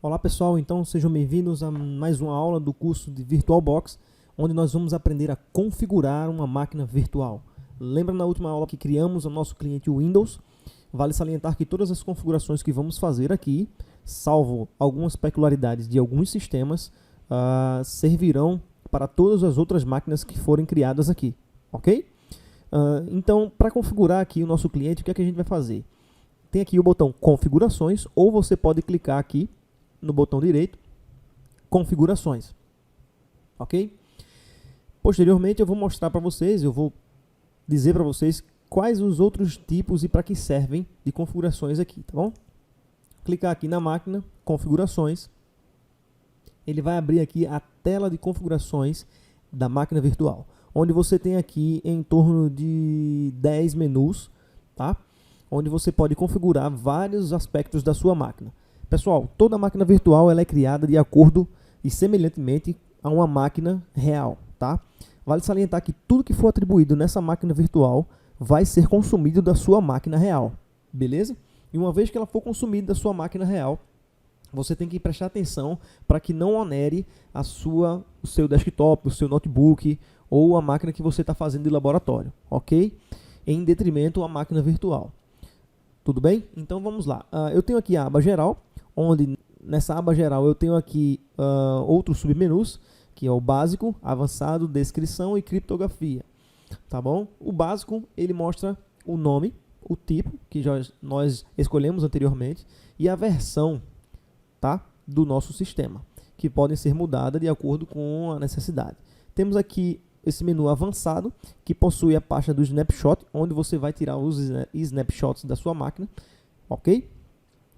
Olá pessoal, então sejam bem-vindos a mais uma aula do curso de VirtualBox, onde nós vamos aprender a configurar uma máquina virtual. Lembra na última aula que criamos o nosso cliente Windows? Vale salientar que todas as configurações que vamos fazer aqui, salvo algumas peculiaridades de alguns sistemas, servirão para todas as outras máquinas que forem criadas aqui, ok? Então, para configurar aqui o nosso cliente, o que é que a gente vai fazer? Tem aqui o botão Configurações, ou você pode clicar aqui no botão direito, Configurações, ok? Posteriormente eu vou mostrar para vocês, eu vou dizer para vocês quais os outros tipos e para que servem de configurações aqui, tá bom? Clicar aqui na máquina, Configurações, ele vai abrir aqui a tela de configurações da máquina virtual, onde você tem aqui em torno de 10 menus, tá? Onde você pode configurar vários aspectos da sua máquina. Pessoal, toda máquina virtual ela é criada de acordo e semelhantemente a uma máquina real, tá? Vale salientar que tudo que for atribuído nessa máquina virtual vai ser consumido da sua máquina real, beleza? E uma vez que ela for consumida da sua máquina real, você tem que prestar atenção para que não onere o seu desktop, o seu notebook ou a máquina que você está fazendo de laboratório, ok? Em detrimento à máquina virtual. Tudo bem? Então vamos lá. Eu tenho aqui a aba geral, onde nessa aba geral eu tenho aqui outros submenus, que é o básico, avançado, descrição e criptografia. Tá bom? O básico, ele mostra o nome, o tipo, que nós escolhemos anteriormente, e a versão, tá, do nosso sistema, que podem ser mudadas de acordo com a necessidade. Temos aqui esse menu avançado, que possui a pasta do snapshot, onde você vai tirar os snapshots da sua máquina, ok?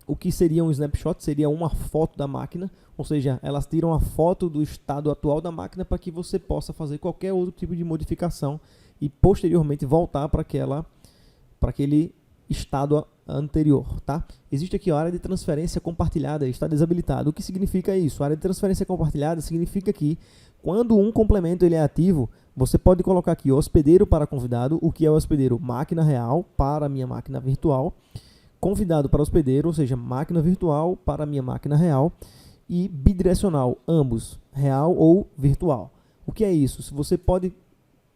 O que seria um snapshot? Seria uma foto da máquina, ou seja, elas tiram a foto do estado atual da máquina para que você possa fazer qualquer outro tipo de modificação e posteriormente voltar para aquele estado anterior, tá? Existe aqui a área de transferência compartilhada, está desabilitado. O que significa isso? A área de transferência compartilhada significa que quando um complemento ele é ativo, você pode colocar aqui hospedeiro para convidado, o que é o hospedeiro? Máquina real para a minha máquina virtual, convidado para hospedeiro, ou seja, máquina virtual para a minha máquina real, e bidirecional, ambos, real ou virtual. O que é isso? Se você pode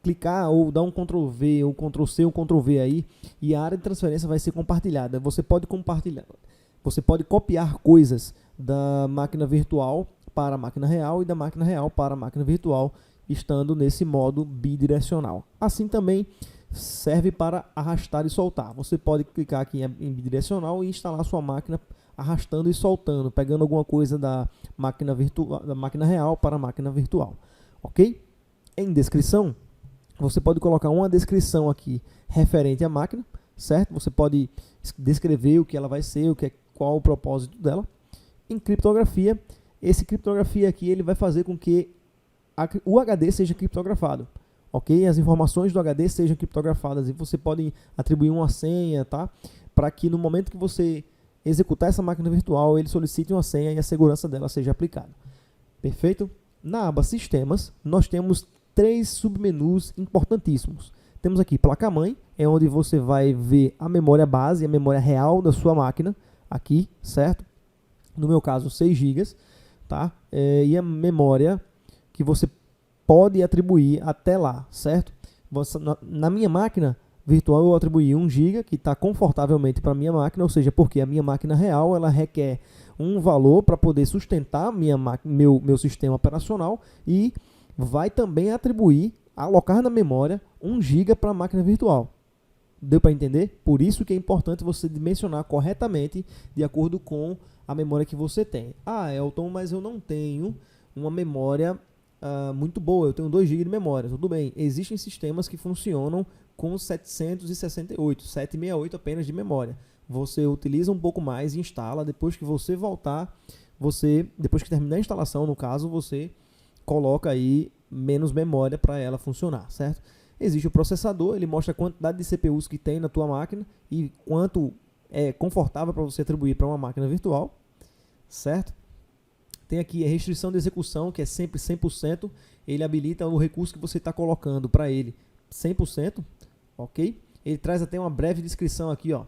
clicar ou dar um Ctrl V, ou Ctrl C, ou Ctrl V aí, e a área de transferência vai ser compartilhada. Você pode compartilhar, você pode copiar coisas da máquina virtual para a máquina real e da máquina real para a máquina virtual, estando nesse modo bidirecional. Assim também serve para arrastar e soltar. Você pode clicar aqui em bidirecional e instalar a sua máquina arrastando e soltando, pegando alguma coisa da máquina real para a máquina virtual, ok? Em descrição, você pode colocar uma descrição aqui referente à máquina, certo? Você pode descrever o que ela vai ser, qual o propósito dela. Em criptografia, esse criptografia aqui ele vai fazer com que o HD seja criptografado, ok? As informações do HD sejam criptografadas e você pode atribuir uma senha, tá? Para que no momento que você executar essa máquina virtual, ele solicite uma senha e a segurança dela seja aplicada. Perfeito? Na aba Sistemas, nós temos 3 submenus importantíssimos. Temos aqui placa-mãe, é onde você vai ver a memória base, a memória real da sua máquina, aqui, certo? No meu caso, 6 GB, tá? E a memória que você pode atribuir até lá, certo? Na minha máquina virtual eu atribuí 1 GB, que está confortavelmente para a minha máquina, ou seja, porque a minha máquina real ela requer um valor para poder sustentar meu sistema operacional e vai também alocar na memória 1 GB para a máquina virtual. Deu para entender? Por isso que é importante você dimensionar corretamente de acordo com a memória que você tem. Elton, mas eu não tenho uma memória muito boa, eu tenho 2 GB de memória. Tudo bem, existem sistemas que funcionam com 768 apenas de memória. Você utiliza um pouco mais e instala, depois que você voltar, depois que terminar a instalação, no caso, você coloca aí menos memória para ela funcionar, certo? Existe o processador, ele mostra a quantidade de CPUs que tem na tua máquina e quanto é confortável para você atribuir para uma máquina virtual, certo? Tem aqui a restrição de execução, que é sempre 100%, ele habilita o recurso que você está colocando para ele 100%, ok? Ele traz até uma breve descrição aqui, ó.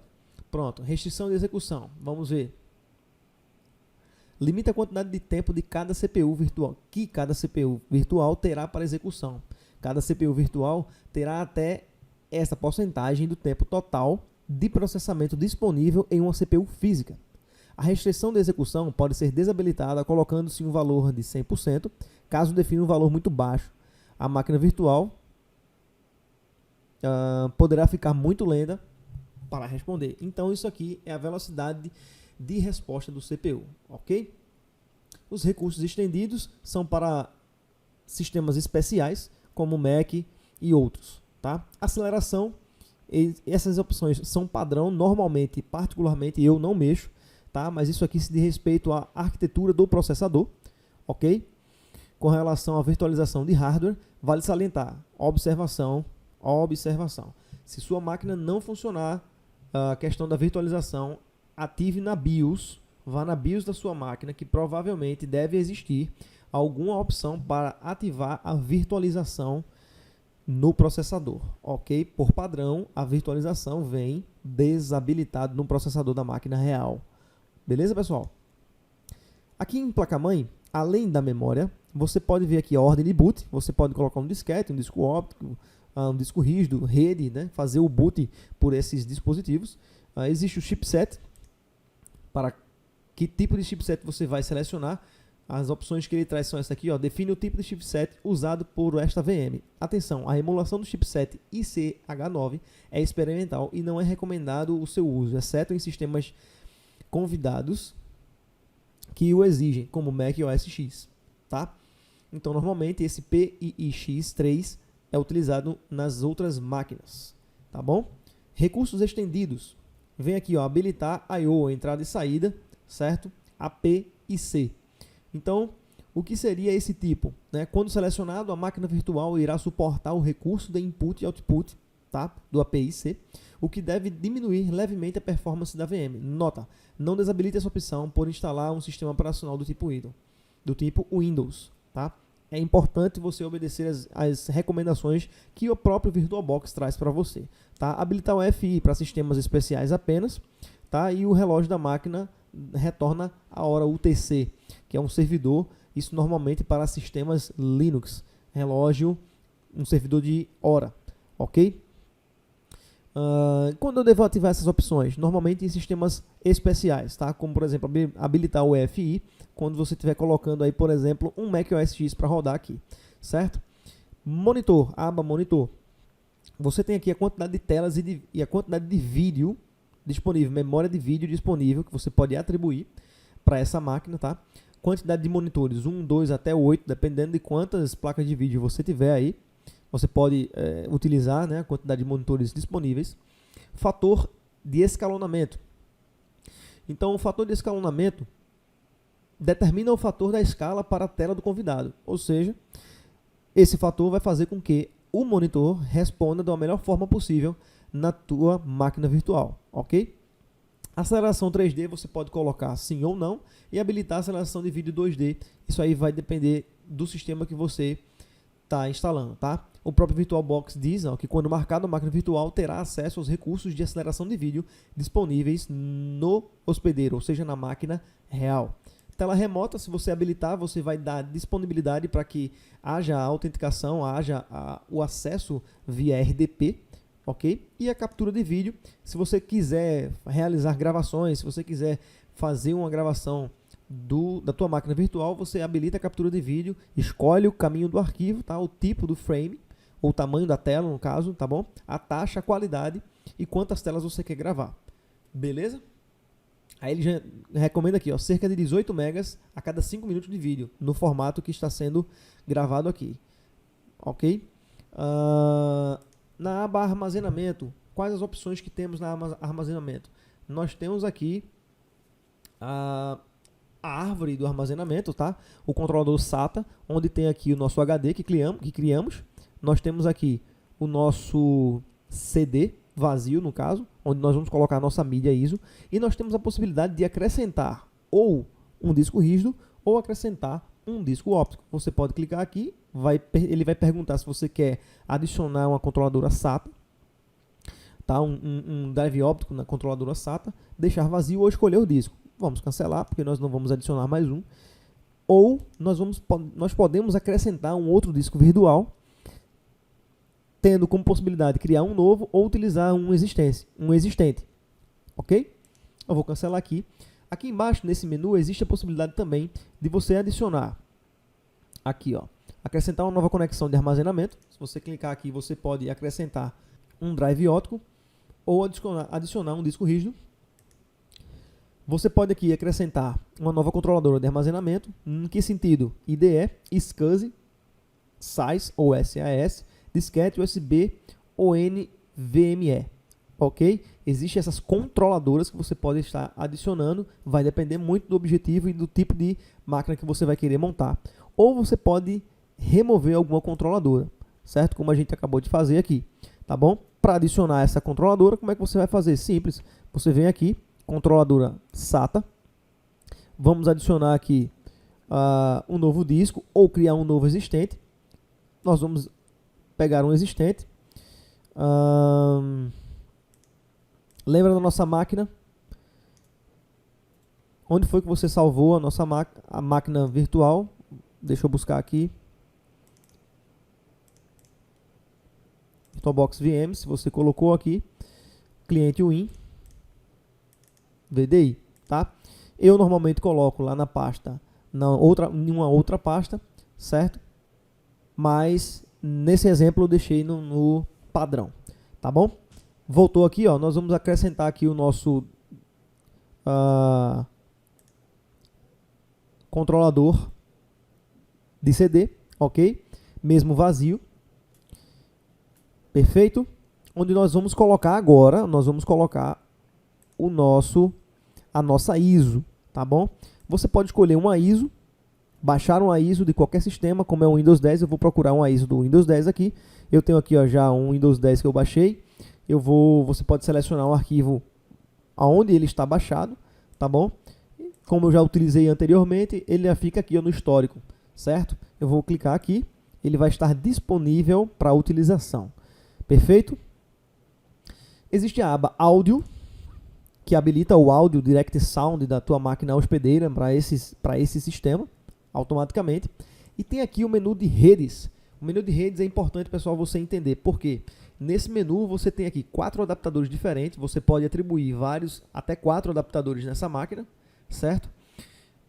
Pronto, restrição de execução, vamos ver. limita a quantidade de tempo de cada CPU virtual, que cada CPU virtual terá para execução. Cada CPU virtual terá até essa porcentagem do tempo total de processamento disponível em uma CPU física. A restrição de execução pode ser desabilitada colocando-se um valor de 100%, caso defina um valor muito baixo. A máquina virtual poderá ficar muito lenta para responder. Então isso aqui é a velocidade de resposta do CPU, ok? Os recursos estendidos são para sistemas especiais, como Mac e outros, tá? Aceleração, essas opções são padrão, normalmente, particularmente, eu não mexo, tá? Mas isso aqui se diz respeito à arquitetura do processador, ok? Com relação à virtualização de hardware, vale salientar, observação. Se sua máquina não funcionar, a questão da virtualização, ative na BIOS, vá na BIOS da sua máquina, que provavelmente deve existir alguma opção para ativar a virtualização no processador, ok? Por padrão, a virtualização vem desabilitada no processador da máquina real. Beleza, pessoal? Aqui em placa-mãe, além da memória, você pode ver aqui a ordem de boot, você pode colocar um disquete, um disco óptico, um disco rígido, rede, né? Fazer o boot por esses dispositivos. Existe o chipset, para que tipo de chipset você vai selecionar. As opções que ele traz são essa aqui, ó, define o tipo de chipset usado por esta VM. Atenção, a emulação do chipset ICH9 é experimental e não é recomendado o seu uso, exceto em sistemas convidados que o exigem, como Mac OS X, tá? Então, normalmente, esse PIIX3 é utilizado nas outras máquinas, tá bom? Recursos estendidos. Vem aqui, ó, habilitar I/O, entrada e saída, certo? AP e C. Então, o que seria esse tipo? Né? Quando selecionado, a máquina virtual irá suportar o recurso de input e output, tá? Do API-C, o que deve diminuir levemente a performance da VM. Nota, não desabilite essa opção por instalar um sistema operacional do tipo Windows. Tá? É importante você obedecer as recomendações que o próprio VirtualBox traz para você. Tá? Habilitar o FI para sistemas especiais apenas, tá? E o relógio da máquina retorna a hora UTC, que é um servidor, isso normalmente para sistemas Linux, relógio, um servidor de hora, ok? Quando eu devo ativar essas opções? Normalmente em sistemas especiais, tá? Como por exemplo, habilitar o EFI, quando você estiver colocando aí, por exemplo, um Mac OS X para rodar aqui, certo? Monitor, aba monitor. Você tem aqui a quantidade de telas e a quantidade de vídeo disponível, memória de vídeo disponível, que você pode atribuir para essa máquina, tá? Quantidade de monitores, 1, 2 até 8, dependendo de quantas placas de vídeo você tiver aí. Você pode utilizar, né, a quantidade de monitores disponíveis. Fator de escalonamento. Então, o fator de escalonamento determina o fator da escala para a tela do convidado. Ou seja, esse fator vai fazer com que o monitor responda da melhor forma possível na tua máquina virtual, ok? Aceleração 3D você pode colocar sim ou não e habilitar a aceleração de vídeo 2D. Isso aí vai depender do sistema que você está instalando, tá? O próprio VirtualBox diz, ó, que quando marcado a máquina virtual terá acesso aos recursos de aceleração de vídeo disponíveis no hospedeiro, ou seja, na máquina real. Tela remota, se você habilitar, você vai dar disponibilidade para que haja a autenticação, haja o acesso via RDP, ok? E a captura de vídeo, se você quiser realizar gravações, se você quiser fazer uma gravação da tua máquina virtual, você habilita a captura de vídeo, escolhe o caminho do arquivo, tá? O tipo do frame, ou o tamanho da tela, no caso, tá bom? A taxa, a qualidade e quantas telas você quer gravar, beleza? Aí ele já recomenda aqui, ó, cerca de 18 megas a cada 5 minutos de vídeo, no formato que está sendo gravado aqui, ok? Na aba armazenamento, quais as opções que temos na aba armazenamento? Nós temos aqui a árvore do armazenamento, tá? O controlador SATA, onde tem aqui o nosso HD que criamos. Nós temos aqui o nosso CD vazio, no caso, onde nós vamos colocar a nossa mídia ISO. E nós temos a possibilidade de acrescentar ou um disco rígido ou acrescentar um disco óptico. Você pode clicar aqui, ele vai perguntar se você quer adicionar uma controladora SATA, tá? um drive óptico na controladora SATA, deixar vazio ou escolher o disco. vamos cancelar, porque nós não vamos adicionar mais um. Ou nós podemos acrescentar um outro disco virtual, tendo como possibilidade criar um novo ou utilizar um existente. Ok? Eu vou cancelar aqui. Aqui embaixo, nesse menu, existe a possibilidade também de você adicionar aqui, ó, acrescentar uma nova conexão de armazenamento. Se você clicar aqui, você pode acrescentar um drive óptico ou adicionar um disco rígido. Você pode aqui acrescentar uma nova controladora de armazenamento. Em que sentido? IDE, SCSI, SAS ou SAS, disquete, USB ou NVMe. Ok? Existem essas controladoras que você pode estar adicionando. Vai depender muito do objetivo e do tipo de máquina que você vai querer montar. Ou você pode remover alguma controladora, certo? Como a gente acabou de fazer aqui, tá bom? Para adicionar essa controladora, como é que você vai fazer? Simples. Você vem aqui, controladora SATA. Vamos adicionar aqui um novo disco ou criar um novo existente. Nós vamos pegar um existente. Lembra da nossa máquina? Onde foi que você salvou a nossa a máquina virtual? Deixa eu buscar aqui. VirtualBox VM, se você colocou aqui, cliente Win, VDI, tá? Eu normalmente coloco lá na pasta, em uma outra pasta, certo? Mas nesse exemplo eu deixei no padrão, tá bom? Voltou aqui, ó, nós vamos acrescentar aqui o nosso controlador de CD, ok? Mesmo vazio. Perfeito? Onde nós vamos colocar agora, nós vamos colocar a nossa ISO, tá bom? Você pode escolher uma ISO, baixar uma ISO de qualquer sistema, como é o Windows 10, eu vou procurar uma ISO do Windows 10 aqui. Eu tenho aqui, ó, já um Windows 10 que eu baixei. Você pode selecionar um arquivo aonde ele está baixado, tá bom? Como eu já utilizei anteriormente, ele já fica aqui, ó, no histórico, certo? Eu vou clicar aqui, ele vai estar disponível para utilização. Perfeito? Existe a aba áudio, que habilita o áudio Direct Sound da tua máquina hospedeira para esse sistema, automaticamente. E tem aqui o menu de redes. O menu de redes é importante, pessoal, você entender. Por quê? Nesse menu você tem aqui 4 adaptadores diferentes. Você pode atribuir até 4 adaptadores nessa máquina, certo?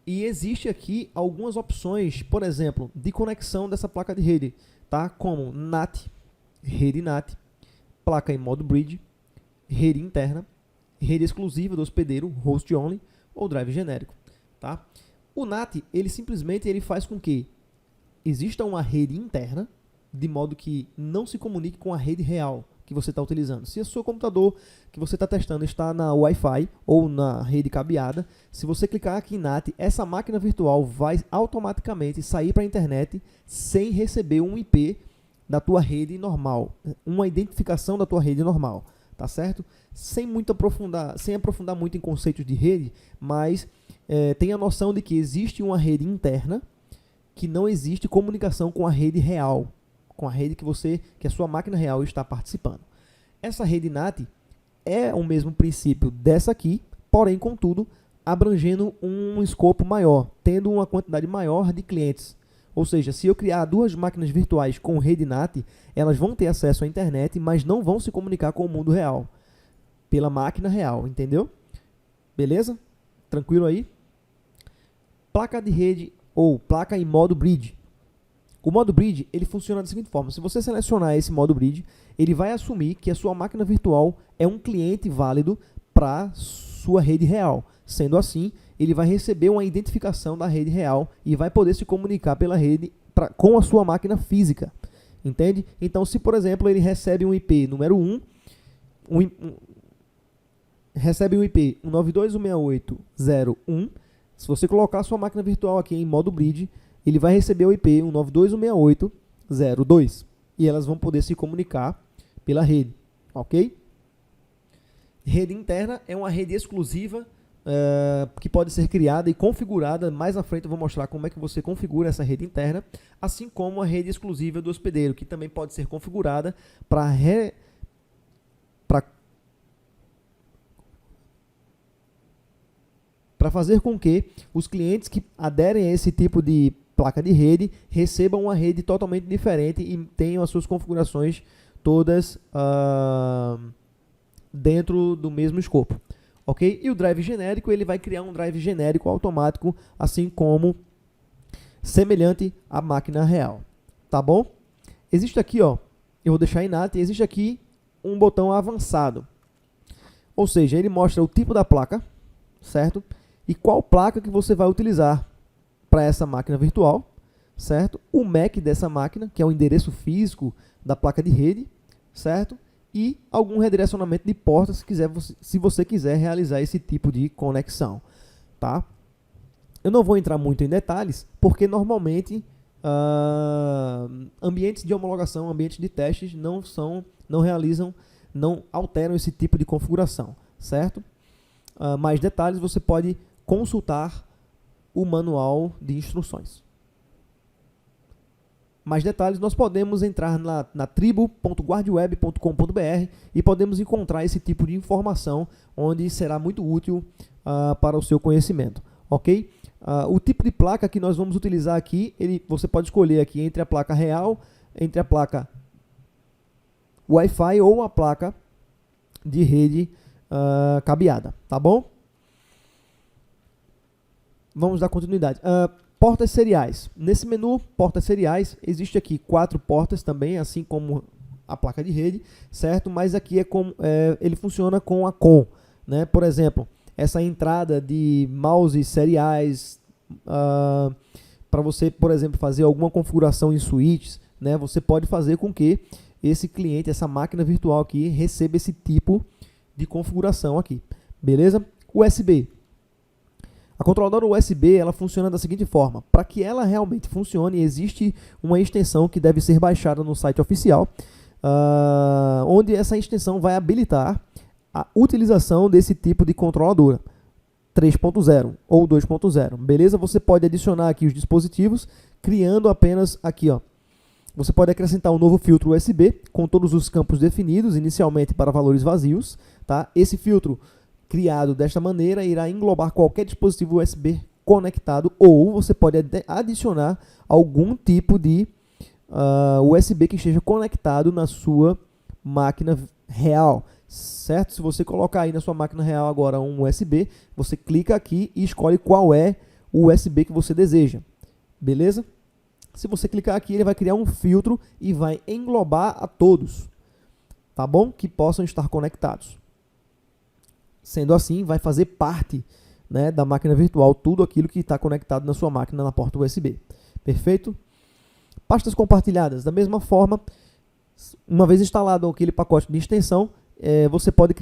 E existe aqui algumas opções, por exemplo, de conexão dessa placa de rede, tá? Como NAT, rede NAT, placa em modo bridge, rede interna, rede exclusiva do hospedeiro, host only, ou drive genérico, tá? O NAT, ele simplesmente faz com que exista uma rede interna, de modo que não se comunique com a rede real que você está utilizando. Se o seu computador que você está testando está na Wi-Fi ou na rede cabeada, se você clicar aqui em NAT, essa máquina virtual vai automaticamente sair para a internet sem receber um IP da tua rede normal, uma identificação da tua rede normal, tá certo? Sem aprofundar muito em conceitos de rede, mas tenha a noção de que existe uma rede interna que não existe comunicação com a rede real, com a rede que a sua máquina real está participando. Essa rede NAT é o mesmo princípio dessa aqui, porém, contudo, abrangendo um escopo maior, tendo uma quantidade maior de clientes. Ou seja, se eu criar 2 máquinas virtuais com rede NAT, elas vão ter acesso à internet, mas não vão se comunicar com o mundo real, pela máquina real, entendeu? Beleza? Tranquilo aí? Placa de rede ou placa em modo bridge. O modo bridge, ele funciona da seguinte forma: se você selecionar esse modo bridge, ele vai assumir que a sua máquina virtual é um cliente válido para sua rede real. Sendo assim, ele vai receber uma identificação da rede real e vai poder se comunicar pela rede com a sua máquina física. Entende? Então, se por exemplo ele recebe um IP número 1, recebe um IP 192.168.0.1, se você colocar a sua máquina virtual aqui em modo bridge, ele vai receber o IP 192.168.0.2 e elas vão poder se comunicar pela rede, ok? Rede interna é uma rede exclusiva que pode ser criada e configurada. Mais à frente eu vou mostrar como é que você configura essa rede interna, assim como a rede exclusiva do hospedeiro, que também pode ser configurada para para fazer com que os clientes que aderem a esse tipo de placa de rede recebam uma rede totalmente diferente e tenham as suas configurações todas dentro do mesmo escopo, ok? E o drive genérico, ele vai criar um drive genérico automático, assim como semelhante à máquina real, tá bom? Existe aqui, ó, eu vou deixar inata, existe aqui um botão avançado, ou seja, ele mostra o tipo da placa, certo? E qual placa que você vai utilizar para essa máquina virtual, certo? O MAC dessa máquina, que é o endereço físico da placa de rede, certo? E algum redirecionamento de portas se você quiser realizar esse tipo de conexão, tá? Eu não vou entrar muito em detalhes, porque normalmente ambientes de homologação, ambientes de testes não alteram esse tipo de configuração, certo? Mais detalhes você pode consultar o manual de instruções. Mais detalhes, nós podemos entrar na tribo.guardweb.com.br e podemos encontrar esse tipo de informação, onde será muito útil para o seu conhecimento, ok? O tipo de placa que nós vamos utilizar aqui, você pode escolher aqui entre a placa real, entre a placa Wi-Fi ou a placa de rede cabeada, tá bom? Vamos dar continuidade. Portas seriais. Nesse menu, portas seriais, existe aqui 4 portas também, assim como a placa de rede, certo? Mas aqui ele funciona com a COM, né? Por exemplo, essa entrada de mouse seriais, para você, por exemplo, fazer alguma configuração em switches, né? Você pode fazer com que esse cliente, essa máquina virtual aqui, receba esse tipo de configuração aqui, beleza? USB. A controladora USB, ela funciona da seguinte forma: para que ela realmente funcione, existe uma extensão que deve ser baixada no site oficial, onde essa extensão vai habilitar a utilização desse tipo de controladora 3.0 ou 2.0, beleza? Você pode adicionar aqui os dispositivos, criando apenas aqui, ó. Você pode acrescentar um novo filtro USB com todos os campos definidos, inicialmente para valores vazios, tá? Esse filtro criado desta maneira irá englobar qualquer dispositivo USB conectado, ou você pode adicionar algum tipo de USB que esteja conectado na sua máquina real, certo? Se você colocar aí na sua máquina real agora um USB, você clica aqui e escolhe qual é o USB que você deseja, beleza? Se você clicar aqui, ele vai criar um filtro e vai englobar a todos, tá bom? Que possam estar conectados. Sendo assim, vai fazer parte, né, da máquina virtual, tudo aquilo que está conectado na sua máquina na porta USB. Perfeito? Pastas compartilhadas. Da mesma forma, uma vez instalado aquele pacote de extensão, você pode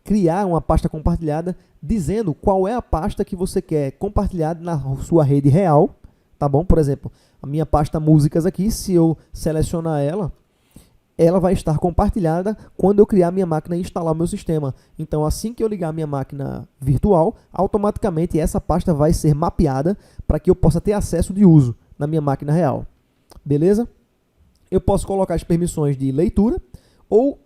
criar uma pasta compartilhada dizendo qual é a pasta que você quer compartilhada na sua rede real, tá bom? Por exemplo, a minha pasta músicas aqui, se eu selecionar ela vai estar compartilhada quando eu criar minha máquina e instalar o meu sistema. Então, assim que eu ligar a minha máquina virtual, automaticamente essa pasta vai ser mapeada para que eu possa ter acesso de uso na minha máquina real. Beleza? Eu posso colocar as permissões de leitura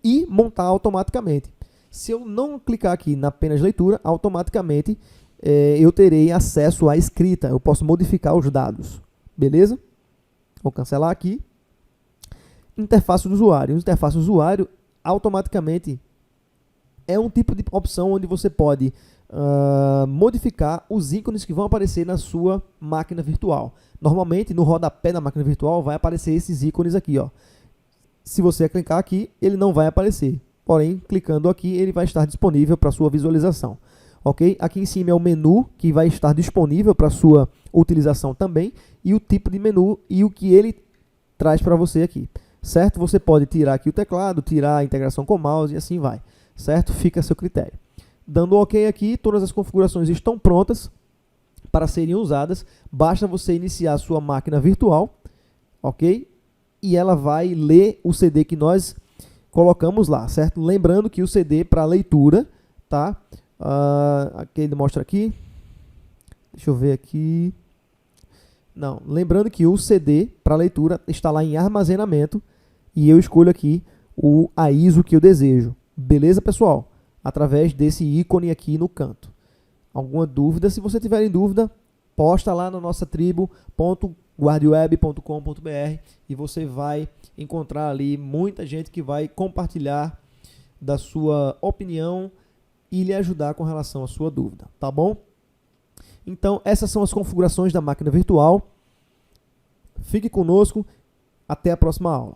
e montar automaticamente. Se eu não clicar aqui na apenas leitura, automaticamente eu terei acesso à escrita. Eu posso modificar os dados. Beleza? Vou cancelar aqui. Interface do usuário. Interface do usuário automaticamente é um tipo de opção onde você pode modificar os ícones que vão aparecer na sua máquina virtual. Normalmente, no rodapé da máquina virtual vai aparecer esses ícones aqui, ó. Se você clicar aqui, ele não vai aparecer. Porém, clicando aqui, ele vai estar disponível para sua visualização. Ok? Aqui em cima é o menu que vai estar disponível para sua utilização também, e o tipo de menu e o que ele traz para você aqui. Certo? Você pode tirar aqui o teclado, tirar a integração com o mouse e assim vai. Certo? Fica a seu critério. Dando OK aqui, todas as configurações estão prontas para serem usadas. Basta você iniciar a sua máquina virtual, ok? E ela vai ler o CD que nós colocamos lá, certo? Lembrando que o CD para leitura, tá? Aqui ele mostra aqui. Deixa eu ver aqui. Não, lembrando que o CD para leitura está lá em armazenamento e eu escolho aqui a ISO que eu desejo. Beleza, pessoal? Através desse ícone aqui no canto. alguma dúvida. Se você tiver em dúvida, posta lá na nossa tribo.guardweb.com.br e você vai encontrar ali muita gente que vai compartilhar da sua opinião e lhe ajudar com relação à sua dúvida, tá bom? Então, essas são as configurações da máquina virtual. Fique conosco, até a próxima aula.